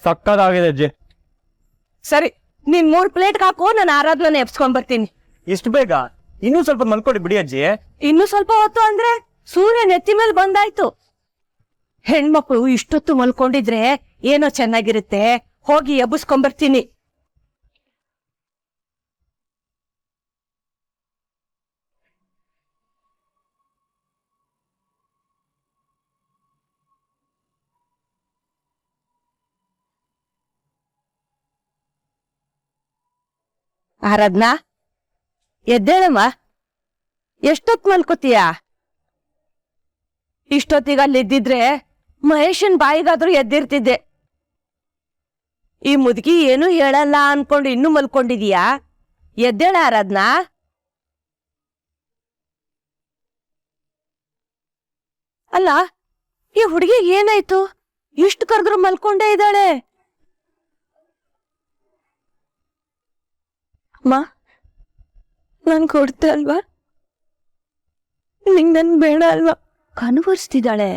ಸಕ್ಕದಾಗಿದೆ ಅಜ್ಜಿ. ಸರಿ, ನೀನ್ 3 ಪ್ಲೇಟ್ ಹಾಕು, ನಾನು ಆರಾಧನೆ ಎಪ್ಸ್ಕೊಂಡ್ ಬರ್ತೀನಿ. ಇಷ್ಟು ಬೇಗ? ಇನ್ನೂ ಸ್ವಲ್ಪ ಮಲ್ಕೊಡಿ ಬಿಡಿ ಅಜ್ಜಿ. ಇನ್ನು ಸ್ವಲ್ಪ ಹೊತ್ತು ಅಂದ್ರೆ ಸೂರ್ಯ ನೆತ್ತಿ ಮೇಲೆ ಬಂದಾಯ್ತು. ಹೆಣ್ಮಕ್ಳು ಇಷ್ಟೊತ್ತು ಮಲ್ಕೊಂಡಿದ್ರೆ ಏನೋ ಚೆನ್ನಾಗಿರುತ್ತೆ. ಹೋಗಿ ಎಬ್ಬಿಸ್ಕೊಂಡ್ಬರ್ತೀನಿ. ಆರಾಧನಾ, ಎದ್ದೇಳಮ್ಮ. ಎಷ್ಟೊತ್ ಮಲ್ಕೋತೀಯ? ಇಷ್ಟೊತ್ತಿಗೆ ಅಲ್ಲಿ ಎದ್ದಿದ್ರೆ ಮಹೇಶನ್ ಬಾಯಿಗಾದ್ರೂ ಎದ್ದಿರ್ತಿದ್ದೆ. ಈ ಮುದುಕಿ ಏನು ಹೇಳಲ್ಲ ಅನ್ಕೊಂಡು ಇನ್ನೂ ಮಲ್ಕೊಂಡಿದೀಯಾ? ಎದ್ದೇಳ ಆರಾಧನಾ. ಅಲ್ಲ, ಈ ಹುಡುಗಿ ಏನಾಯ್ತು? ಇಷ್ಟು ಕರೆದ್ರು ಮಲ್ಕೊಂಡೇ ಇದ್ದಾಳೆ. ಅಮ್ಮ, ನಂಗೆ ಕೊಡ್ತೆ ಅಲ್ವಾ? ನಿಂಗೆ ನನ್ ಬೇಡ ಅಲ್ವಾ? ಕನ್ವರ್ಸ್ತಿದ್ದಾಳೆ.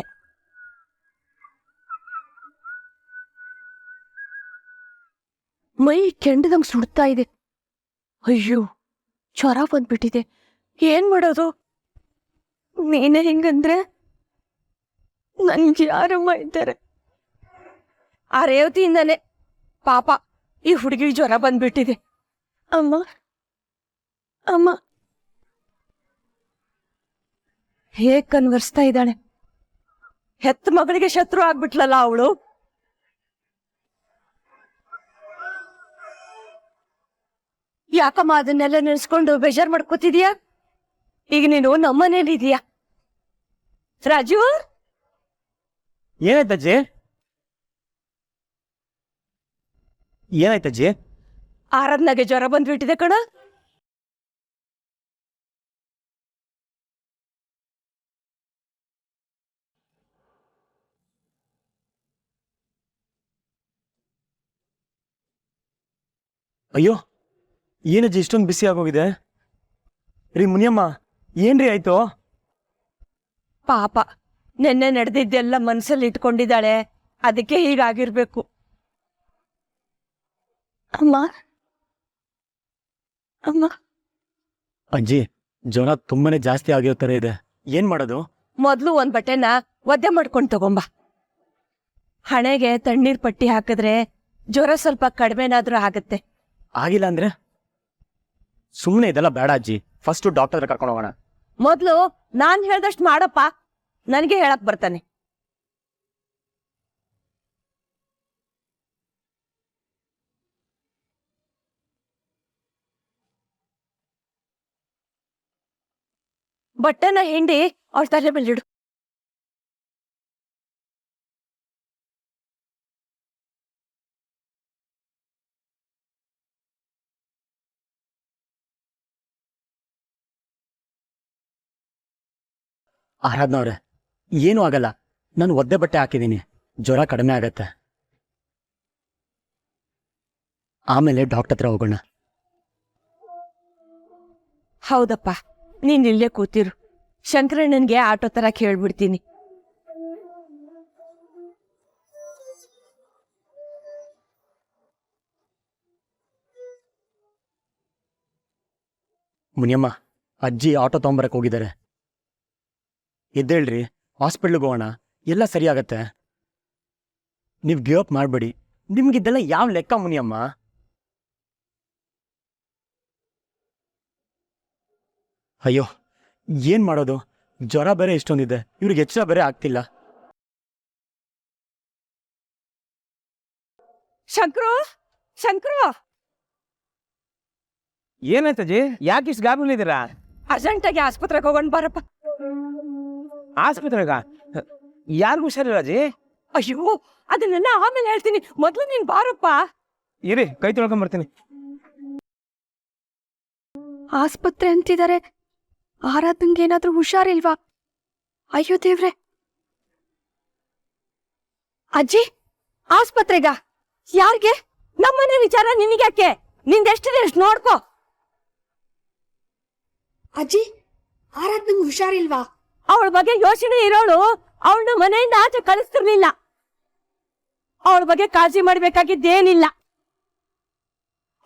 ಮೈ ಕೆಂಡದಂಗ್ ಸುಡ್ತಾ ಇದೆ. ಅಯ್ಯೋ, ಜ್ವರ ಬಂದ್ಬಿಟ್ಟಿದೆ. ಏನ್ ಮಾಡೋದು? ನೀನೇ ಹಿಂಗಂದ್ರೆ ನನ್ಗೆ ಯಾರಮ್ಮ ಇದ್ದಾರೆ? ಆ ರೇವತಿಯಿಂದಾನೆ ಪಾಪ ಈ ಹುಡುಗಿ ಜ್ವರ ಬಂದ್ಬಿಟ್ಟಿದೆ. ಅಮ್ಮ ಅಮ್ಮ, ಹೇಗ್ ಕನ್ವರ್ಸ್ತಾ ಇದ್ದಾಳೆ. ಹೆತ್ತ ಮಗಳಿಗೆ ಶತ್ರು ಆಗ್ಬಿಟ್ಲಲ್ಲ ಅವಳು. ಯಾಕಮ್ಮ ಅದನ್ನೆಲ್ಲ ನೆನೆಸ್ಕೊಂಡು ಬೇಜಾರ್ ಮಾಡ್ಕೋತಿದೀಯಾ? ಈಗ ನೀನು ನಮ್ಮನೇಲಿದೀಯಾ. ರಾಜು, ಏನಾಯ್ತಜ್ಜಿ? ಏನಾಯ್ತಜ್ಜಿ? ಆರಾಧನಾಗೆ ಜ್ವರ ಬಂದ್ಬಿಟ್ಟಿದೆ ಕಣ. ಅಯ್ಯೋ, ಏನಜ್ಜಿ ಇಷ್ಟೊಂದು ಬಿಸಿ ಆಗೋಗಿದೆ? ರೀ ಮುನಿಯಮ್ಮ, ಏನ್ರಿ ಆಯ್ತು? ಪಾಪ ನೆನ್ನೆ ನಡೆದಿದ್ದೆಲ್ಲ ಮನ್ಸಲ್ಲಿ ಇಟ್ಕೊಂಡಿದ್ದಾಳೆ. ಅದಕ್ಕೆ ಹೀಗಾಗಿರ್ಬೇಕು. ಅಮ್ಮ ಅಮ್ಮ. ಅಜ್ಜಿ, ಜ್ವರ ತುಂಬಾನೇ ಜಾಸ್ತಿ ಆಗಿರೋ ತರ ಇದೆ. ಏನ್ ಮಾಡೋದು? ಮೊದ್ಲು ಒಂದ್ ಬಟ್ಟೆನ ಒದ್ದೆ ಮಾಡ್ಕೊಂಡು ತಗೊಂಬ. ಹಣೆಗೆ ತಣ್ಣೀರ್ ಪಟ್ಟಿ ಹಾಕಿದ್ರೆ ಜ್ವರ ಸ್ವಲ್ಪ ಕಡಿಮೆನಾದ್ರೂ ಆಗತ್ತೆ. ಆಗಿಲ್ಲ ಅಂದ್ರೆ? ಸುಮ್ಮನೆ ಇದೆಲ್ಲ ಬೇಡ ಅಜ್ಜಿ, ಫಸ್ಟ್ ಡಾಕ್ಟರ್ ಹತ್ರ ಕರ್ಕೊಂಡು ಹೋಗೋಣ. ಮೊದ್ಲು ನಾನ್ ಹೇಳ್ದಷ್ಟು ಮಾಡಪ್ಪ, ನನಗೆ ಹೇಳಕ್ ಬರ್ತಾನೆ. ಬಟ್ಟೆನ ಹಿಂಡಿ ಅವ್ರ ತಲೆ ಮೇಲಿಡು. ಆರಾಧನಾ ಅವ್ರೆ, ಏನೂ ಆಗಲ್ಲ. ನಾನು ಒದ್ದೆ ಬಟ್ಟೆ ಹಾಕಿದ್ದೀನಿ, ಜ್ವರ ಕಡಿಮೆ ಆಗತ್ತೆ. ಆಮೇಲೆ ಡಾಕ್ಟರ್ ಹತ್ರ ಹೋಗೋಣ. ಹೌದಪ್ಪ, ನೀನ್ ಇಲ್ಲೇ ಕೂತಿರು. ಶಂಕರಣ್ಣನ್ಗೆ ಆಟೋ ತರ ಕೇಳ್ಬಿಡ್ತೀನಿ. ಮುನಿಯಮ್ಮ, ಅಜ್ಜಿ ಆಟೋ ತಗೊಂಬರಕ್ಕೆ ಹೋಗಿದ್ದಾರೆ. ಎದ್ದೇಳ್ರಿ, ಹಾಸ್ಪಿಟ್ಲಿಗೆ ಹೋಗೋಣ, ಎಲ್ಲ ಸರಿಯಾಗತ್ತೆ. ನೀವು ಗಿವ್ ಅಪ್ ಮಾಡಬೇಡಿ. ನಿಮ್ಗಿದ್ದೆಲ್ಲ ಯಾವ ಲೆಕ್ಕ ಮುನಿಯಮ್ಮ? ಅಯ್ಯೋ, ಏನ್ ಮಾಡೋದು? ಜ್ವರ ಬೇರೆ ಇಷ್ಟೊಂದಿದೆ, ಇವ್ರಿಗೆ ಎಚ್ಚರ ಬೇರೆ ಆಗ್ತಿಲ್ಲ. ಶಂಕರು, ಶಂಕರು, ಏನಾಯ್ತಜ್ಜಿ? ಯಾಕೆ ಇಷ್ಟು ಗಾಬರಿಲಿದ್ದೀರಾ? ಅರ್ಜೆಂಟಾಗಿ ಆಸ್ಪತ್ರೆಗೆ ಹೋಗೋಣ ಬಾರಪ್ಪ. ಆಸ್ಪತ್ರೆಗ? ಯಾರಿಗೂ ಹುಷಾರಿಲ್ಲ ಅಜ್ಜಿ? ಅಯ್ಯೋ, ಅದನ್ನೆಲ್ಲ ಆಮೇಲೆ ಹೇಳ್ತೀನಿ, ಮೊದ್ಲು ನೀನ್ ಬಾರಪ್ಪ. ಇರಿ, ಕೈ ತೊಳ್ಕೊಂಬರ್ತೀನಿ. ಆಸ್ಪತ್ರೆ ಅಂತಿದ್ದಾರೆ. ಆರಾಧನ್ಗೆ ಏನಾದ್ರೂ ಹುಷಾರಿಲ್ವಾ? ಅಯ್ಯೋ ದೇವ್ರೆ. ಅಜ್ಜಿ, ಆಸ್ಪತ್ರೆಗ? ಯಾರ್ಗೆ? ನಮ್ಮನೆ ವಿಚಾರ ನಿನಗ್ಯಾಕೆ? ನಿಂದೆಷ್ಟಿದೆ ಅಷ್ಟು ನೋಡ್ಕೋ. ಅಜ್ಜಿ, ಆರಾಧನ್ಗೆ ಹುಷಾರಿಲ್ವಾ? ಅವಳ ಬಗ್ಗೆ ಯೋಚನೆ ಇರೋಳು ಅವಳನ್ನ ಮನೆಯಿಂದ ಆಚೆ ಕಳಿಸ್ತಿರ್ಲಿಲ್ಲ. ಅವಳ ಬಗ್ಗೆ ಕಾಳಜಿ ಮಾಡ್ಬೇಕಾಗಿದ್ದೇನಿಲ್ಲ.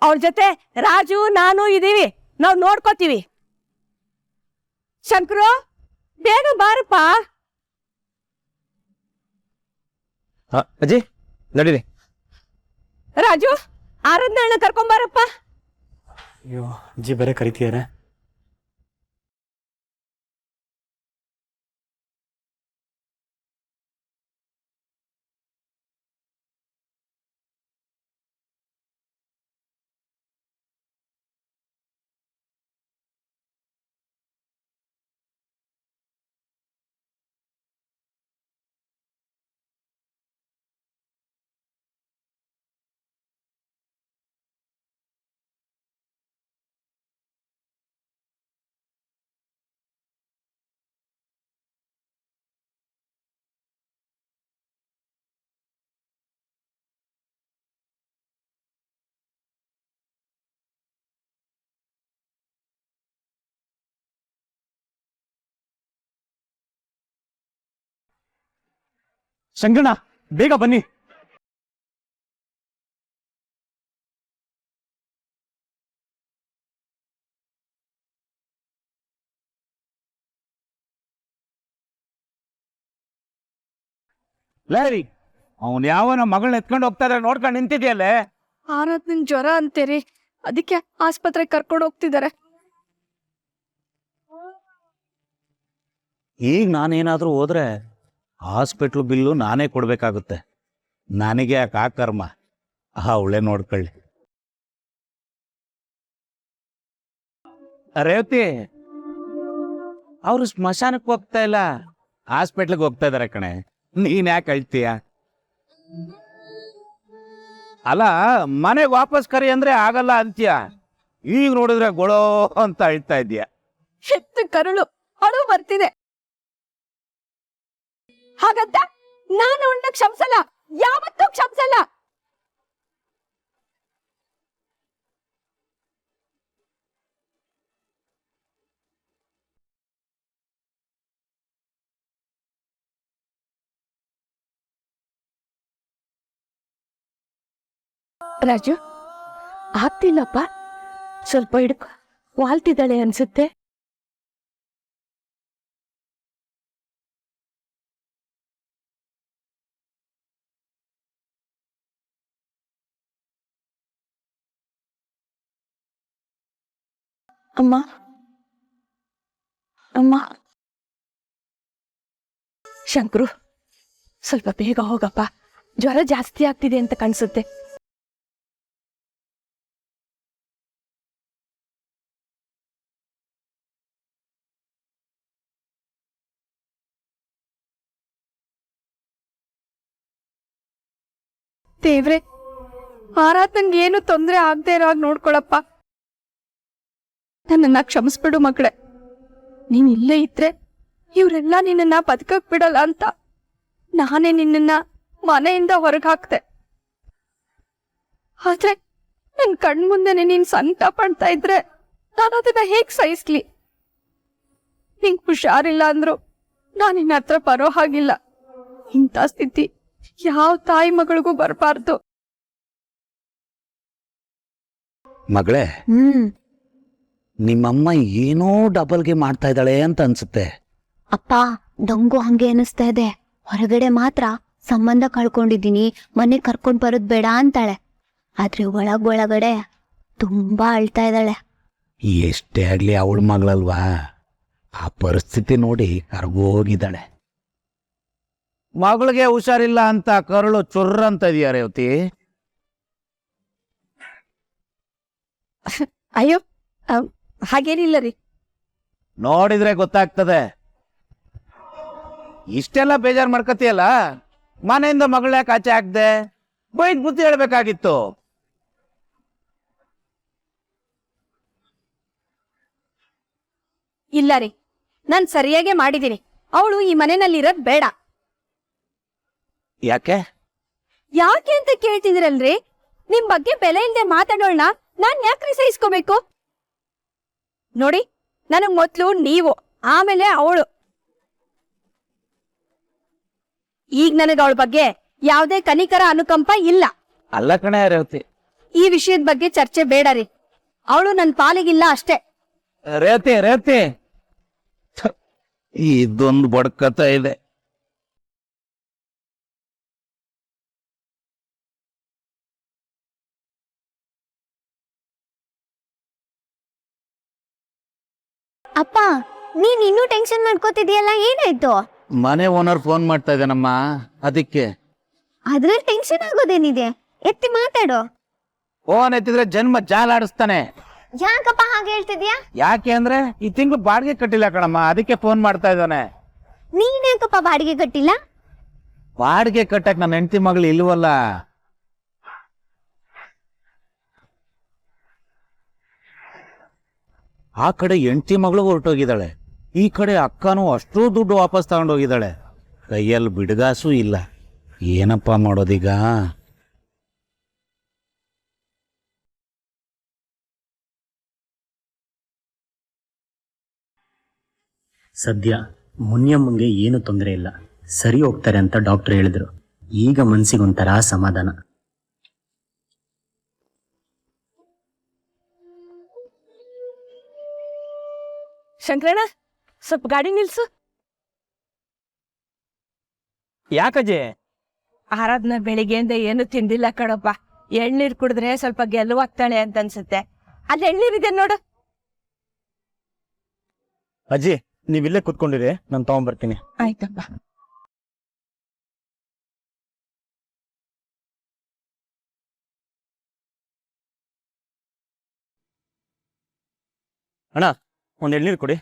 ಅವಳ ಜೊತೆ ರಾಜು ನಾನು ಇದೀವಿ, ನಾವ್ ನೋಡ್ಕೋತೀವಿ. ಶಂಕರು, ಬೇಗ ಬಾರಪ್ಪ. ಅಜ್ಜಿ ನಡೀರಿ. ರಾಜು, ಆರಾಧನ ಕರ್ಕೊಂಬಾರಪ್ಪ. ಅಯ್ಯೋ ಅಜ್ಜಿ ಬೇರೆ ಕರಿತಿದ್ದಾರೆ. ಶಂಕರಣ್ಣ ಬೇಗ ಬನ್ನಿ. ಲೇರಿ, ಅವನ್ ಯಾವನ ಮಗಳನ್ನ ಎತ್ಕೊಂಡು ಹೋಗ್ತಾ ಇದ್ರೆ ನೋಡ್ಕೊಂಡು ನಿಂತಿದ್ಯಲ್ಲೇ. ಆರಾಧನೆಗೆ ಜ್ವರ ಅಂತೀರಿ, ಅದಕ್ಕೆ ಆಸ್ಪತ್ರೆಗೆ ಕರ್ಕೊಂಡು ಹೋಗ್ತಿದ್ದಾರೆ. ಈಗ ನಾನೇನಾದರೂ ಹೋದ್ರೆ ಹಾಸ್ಪಿಟ್ಲ್ ಬಿಲ್ಲು ನಾನೇ ಕೊಡಬೇಕಾಗುತ್ತೆ. ನನಗೆ ಯಾಕೆ ಆ ಕರ್ಮ, ಅವಳೇ ನೋಡ್ಕೊಳ್ಳಿ. ರೇವತಿ, ಅವರು ಸ್ಮಶಾನಕ್ಕೆ ಹೋಗ್ತಾ ಇಲ್ಲ, ಹಾಸ್ಪಿಟ್ಲಿಗೆ ಹೋಗ್ತಾ ಇದಾರೆ ಕಣೆ. ನೀನ್ ಯಾಕೆ ಅಳ್ತೀಯ? ಅಲ್ಲ, ಮನೆಗೆ ವಾಪಸ್ ಕರಿ ಅಂದ್ರೆ ಆಗಲ್ಲ ಅಂತ್ಯ. ಈಗ ನೋಡಿದ್ರೆ ಗೊಳೋ ಅಂತ ಅಳ್ತಾ ಇದೀಯ. ಹೆತ್ತ ಕರುಳು ಅಳು ಬರ್ತಿದೆ. ಹಾಗಂತ ನಾನು ಅವಳನ್ನ ಕ್ಷಮಿಸಲ್ಲ, ಯಾವತ್ತೂ ಕ್ಷಮಿಸಲ್ಲ. ರಾಜು, ಆಗ್ತಿಲ್ಲಪ್ಪ, ಸ್ವಲ್ಪ ಹಿಡ್ಕೊ. ವಾಲ್ತಿದ್ದಾಳೆ ಅನ್ಸುತ್ತೆ. ಅಮ್ಮ ಅಮ್ಮ. ಶಂಕರು, ಸ್ವಲ್ಪ ಬೇಗ ಹೋಗಪ್ಪ, ಜ್ವರ ಜಾಸ್ತಿ ಆಗ್ತಿದೆ ಅಂತ ಕಾಣಿಸುತ್ತೆ. ದೇವ್ರೆ, ಆರಾಧನೆಗೆ ಏನು ತೊಂದರೆ ಆಗದೆ ಇರೋ ಹಾಗೆ ನೋಡ್ಕೊಳಪ್ಪ. ನನ್ನನ್ನ ಕ್ಷಮಿಸ್ಬಿಡು ಮಗಳೇ. ನೀನ್ ಇಲ್ಲೇ ಇದ್ರೆ ಇವರೆಲ್ಲ ನಿನ್ನನ್ನ ಬದುಕಕ್ ಬಿಡಲ್ಲ ಅಂತ ನಾನೇ ನಿನ್ನನ್ನ ಮನೆಯಿಂದ ಹೊರಗೆ ಹಾಕ್ದೆ. ಆದ್ರೆ ನನ್ ಕಣ್ಮುಂದೆನೆ ನೀನ್ ಸಂಕಟ ಪಡ್ತಾ ಇದ್ರೆ ನಾನು ಅದನ್ನ ಹೇಗ್ ಸಹಿಸ್ಲಿ? ನಿಂಗ್ ಹುಷಾರಿಲ್ಲ ಅಂದ್ರು ನಾನು ನಿನ್ನ ಹತ್ರ ಬರೋ ಹಾಗಿಲ್ಲ. ಇಂಥ ಸ್ಥಿತಿ ಯಾವ ತಾಯಿ ಮಗಳಿಗೂ ಬರಬಾರ್ದು. ಮಗಳೇ, ನಿಮ್ಮಮ್ಮ ಏನೋ ಡಬಲ್ಗೆ ಮಾಡ್ತಾ ಇದ್ದಾಳೆ ಅಂತ ಅನ್ಸುತ್ತೆ. ಅಪ್ಪ, ನಂಗೂ ಹಂಗೆ ಅನಿಸ್ತಾ ಇದೆ. ಹೊರಗಡೆ ಮಾತ್ರ ಸಂಬಂಧ ಕಳ್ಕೊಂಡಿದ್ದೀನಿ, ಮನೆ ಕರ್ಕೊಂಡ್ ಬರೋದ್ ಬೇಡ ಅಂತಾಳೆ. ಆದ್ರೆ ಒಳಗಡೆ ತುಂಬಾ ಅಳ್ತಾ ಇದ್ದಾಳೆ. ಎಷ್ಟೇ ಆಗ್ಲಿ ಅವಳ ಮಗಳಲ್ವಾ, ಆ ಪರಿಸ್ಥಿತಿ ನೋಡಿ ಕರ್ಗೋಗಿದ್ದಾಳೆ. ಮಗಳಿಗೆ ಹುಷಾರಿಲ್ಲ ಅಂತ ಕರುಳು ಚುರ್ರ ಅಂತ ಇದೆಯಾ ರೇವತಿ? ಅಯ್ಯೋ, ಹಾಗೇನಿಲ್ಲ ರೀ. ನೋಡಿದ್ರೆ ಗೊತ್ತಾಗ್ತದೆ. ಇಷ್ಟೆಲ್ಲ ಬೇಜಾರು ಮಾಡ್ಕತಿಯಲ್ಲ, ಮನೆಯಿಂದ ಮಗಳ ಯಾಕೆ ಆಚೆ ಹಾಕ್ದೆ? ಬೈದ್ ಬುದ್ಧಿ ಹೇಳ್ಬೇಕಾಗಿತ್ತು. ಇಲ್ಲ ರೀ, ನಾನ್ ಸರಿಯಾಗೇ ಮಾಡಿದ್ದೀನಿ. ಅವಳು ಈ ಮನೆಯಲ್ಲಿರೋದ್ ಬೇಡ. ಯಾಕೆ? ಯಾಕೆ ಅಂತ ಕೇಳ್ತಿದಿರಲ್ರಿ? ನಿಮ್ ಬಗ್ಗೆ ಬೆಲೆ ಇಲ್ದೆ ಮಾತಾಡೋಳ್ನ ನಾನ್ ಯಾಕ್ರಿ ಸಹಿಸ್ಕೋಬೇಕು? ನೋಡಿ, ನನಗ್ ಮೊದ್ಲು ನೀವು, ಆಮೇಲೆ ಅವಳು. ಈಗ ನನಗ್ ಅವಳ ಬಗ್ಗೆ ಯಾವ್ದೇ ಕನಿಕರ ಅನುಕಂಪ ಇಲ್ಲ. ಅಲ್ಲ ಕಣೆ ರೇವತಿ. ಈ ವಿಷಯದ ಬಗ್ಗೆ ಚರ್ಚೆ ಬೇಡ ರೀ. ಅವಳು ನನ್ ಪಾಲಿಗಿಲ್ಲ ಅಷ್ಟೇ. ರೇವತಿ ರೇವತಿ ಇದೊಂದು ಬಡ್ಕತ ಇದೆ. ಅಪ್ಪ ನೀನ್ ಇನ್ನೂ ಟೆನ್ಷನ್ ಮಾಡ್ಕೋತಿದ್ಯಲ್ಲ, ಏನಾಯ್ತು? ಮನೆ ಓನರ್ ಫೋನ್ ಮಾಡ್ತಾ ಇದ್ದಾನಮ್ಮ, ಅದಕ್ಕೆ. ಅದ್ರಲ್ಲಿ ಟೆನ್ಷನ್ ಆಗೋದೇನಿದೆ, ಎತ್ತಿ ಮಾತಾಡೋ. ಫೋನ್ ಎತ್ತಿದ್ರೆ ಜನ್ಮ ಜಾಲಾಡಿಸ್ತಾನೆ. ಯಾಕಪ್ಪ ಹಾಗೆ ಹೇಳ್ತಿದ್ಯಾ? ಯಾಕೆ ಅಂದ್ರೆ ಈ ತಿಂಗಳು ಬಾಡಿಗೆ ಕಟ್ಟಿಲ್ಲ ಕಣಮ್ಮ, ಅದಕ್ಕೆ ಫೋನ್ ಮಾಡ್ತಾ ಇದ್ದಾನೆ. ನೀನ್ ಯಾಕಪ್ಪ ಬಾಡಿಗೆ ಕಟ್ಟಿಲ್ಲ? ಬಾಡಿಗೆ ಕಟ್ಟಕ್ ನನ್ನ ಹೆಂಡತಿ ಮಗಳು ಇಲ್ವಲ್ಲ. ಆ ಕಡೆ ಹೆಂಡತಿ ಮಗಳು ಹೊರಟೋಗಿದ್ದಾಳೆ, ಈ ಕಡೆ ಅಕ್ಕನೂ ಅಷ್ಟೂ ದುಡ್ಡು ವಾಪಸ್ ತಗೊಂಡೋಗಿದ್ದಾಳೆ. ಕೈಯಲ್ಲಿ ಬಿಡುಗಾಸೂ ಇಲ್ಲ. ಏನಪ್ಪ ಮಾಡೋದೀಗ? ಸದ್ಯ ಮುನ್ಯಮ್ಮಂಗೆ ಏನು ತೊಂದರೆ ಇಲ್ಲ, ಸರಿ ಹೋಗ್ತಾರೆ ಅಂತ ಡಾಕ್ಟರ್ ಹೇಳಿದ್ರು. ಈಗ ಮನ್ಸಿಗೊಂಥರ ಸಮಾಧಾನ. ಶಂಕರಣ್ಣ, ಸ್ವಲ್ಪ ಗಾಡಿ ನಿಲ್ಸು. ಯಾಕಜ್ಜಿ? ಆರಾಧನಾ ಬೆಳಿಗ್ಗೆಯಿಂದ ಏನು ತಿಂದಿಲ್ಲ ಕಣಪ್ಪ. ಎಳ್ನೀರ್ ಕುಡಿದ್ರೆ ಸ್ವಲ್ಪ ಗೆಲುವಾಗ್ತಾಳೆ ಅಂತ ಅನ್ಸುತ್ತೆ. ಅಲ್ಲಿ ಎಳ್ನೀರಿದೆ ನೋಡು. ಅಜ್ಜಿ, ನೀವಿಲ್ಲೇ ಕುತ್ಕೊಂಡಿರಿ, ನಾನು ತಗೊಂಡ್ಬರ್ತೀನಿ. ಆಯ್ತಪ್ಪ. ಅಣ್ಣ, ಒಂದು ಎಳ್ನೀರು ಕೊಡಿ.